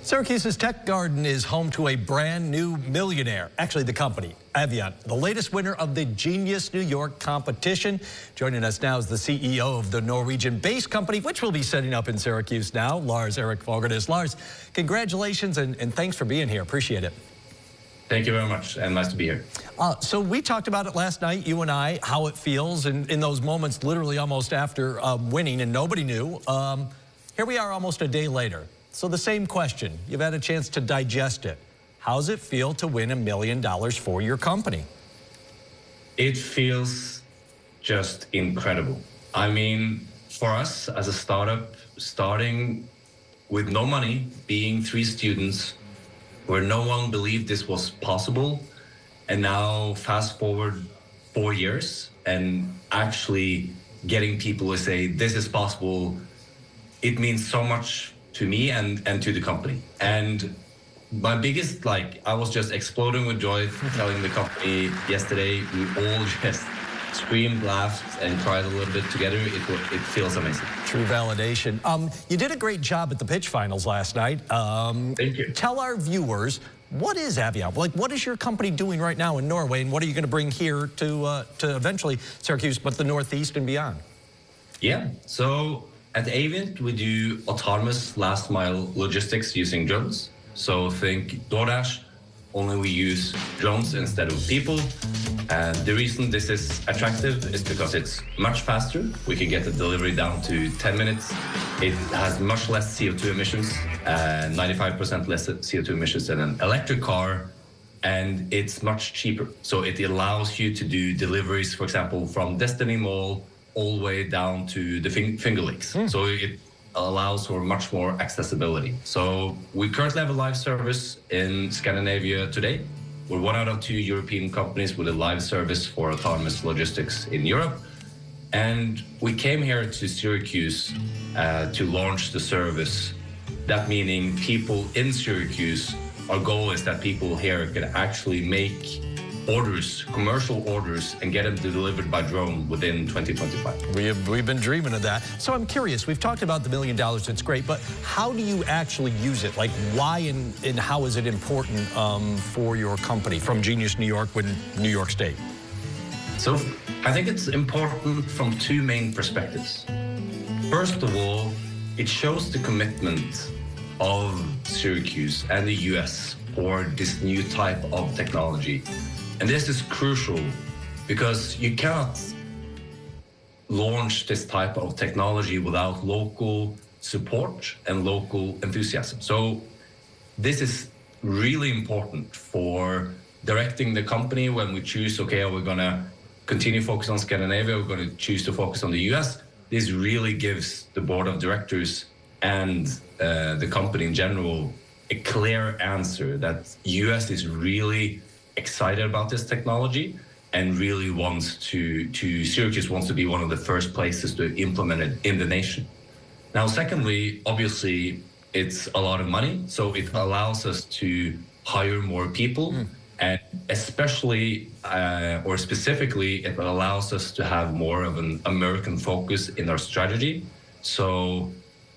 Syracuse's Tech Garden is home to a brand new millionaire. Actually, the company, Aviant, the latest winner of the Genius New York competition. Joining us now is the CEO of the Norwegian-based company, which will be setting up in Syracuse now, Lars Erik Fogartis. Lars, congratulations and thanks for being here. Appreciate it. Thank you very much, and nice to be here. So we talked about it last night, you and I, how it feels in those moments literally almost after winning, and nobody knew. Here we are almost a day later. So the same question, you've had a chance to digest it. How does it feel to win $1 million for your company? It feels just incredible. I mean, for us as a startup, starting with no money, being 3 students, where no one believed this was possible, and now fast forward 4 years and actually getting people to say this is possible, it means so much to me and to the company. And my biggest, I was just exploding with joy telling the company yesterday. We all just screamed, laughed, and cried a little bit together. It feels amazing. True validation. You did a great job at the pitch finals last night. Thank you. Tell our viewers, what is Aviant? What is your company doing right now in Norway, and what are you going to bring here to eventually Syracuse, but the Northeast and beyond? Yeah, so at Aviant, we do autonomous last mile logistics using drones. So think DoorDash, only we use drones instead of people. And the reason this is attractive is because it's much faster. We can get the delivery down to 10 minutes. It has much less CO2 emissions, 95% less CO2 emissions than an electric car, and it's much cheaper. So it allows you to do deliveries, for example, from Destiny Mall all the way down to the Finger Lakes. So it allows for much more accessibility. So we currently have a live service in Scandinavia today. We're 1 out of 2 European companies with a live service for autonomous logistics in Europe. And we came here to Syracuse to launch the service. That meaning people in Syracuse, our goal is that people here can actually make orders, commercial orders, and get them delivered by drone within 2025. We've been dreaming of that. So I'm curious, we've talked about the $1 million, it's great, but how do you actually use it? Like why and how is it important for your company from Genius New York with New York State? So I think it's important from 2 main perspectives. First of all, it shows the commitment of Syracuse and the US for this new type of technology. And this is crucial because you cannot launch this type of technology without local support and local enthusiasm. So this is really important for directing the company when we choose, okay, are we going to continue focus on Scandinavia, we're going to choose to focus on the US. This really gives the board of directors and the company in general a clear answer that US is really excited about this technology and really wants Syracuse wants to be one of the first places to implement it in the nation. Now, secondly, obviously, it's a lot of money, so it allows us to hire more people, and especially, or specifically, it allows us to have more of an American focus in our strategy. So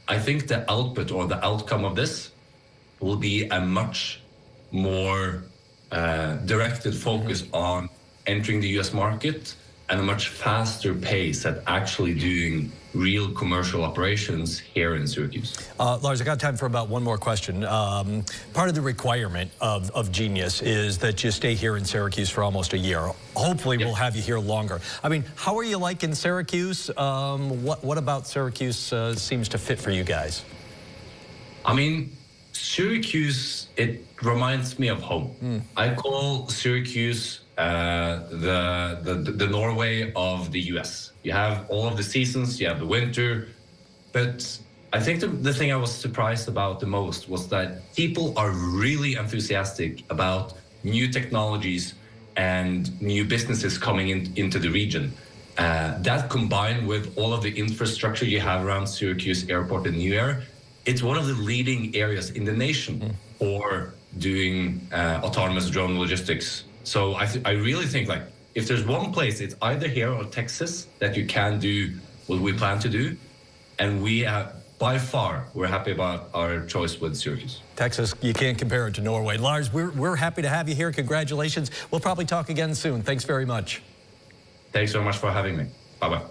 I think the output or the outcome of this will be a much more directed focus on entering the US market and a much faster pace at actually doing real commercial operations here in Syracuse. Lars, I got time for about one more question. Part of the requirement of Genius is that you stay here in Syracuse for almost a year. Hopefully we'll have you here longer. I mean, how are you liking Syracuse? What about Syracuse seems to fit for you guys? I mean, Syracuse, it reminds me of home. I call Syracuse the Norway of the US. You have all of the seasons, you have the winter, but I think the thing I was surprised about the most was that people are really enthusiastic about new technologies and new businesses coming into the region. That combined with all of the infrastructure you have around Syracuse Airport and New Air, it's one of the leading areas in the nation for doing autonomous drone logistics. So I really think if there's one place, it's either here or Texas that you can do what we plan to do. And we have by far, we're happy about our choice with Syracuse. Texas, you can't compare it to Norway. Lars, we're happy to have you here. Congratulations. We'll probably talk again soon. Thanks very much. Thanks so much for having me. Bye-bye.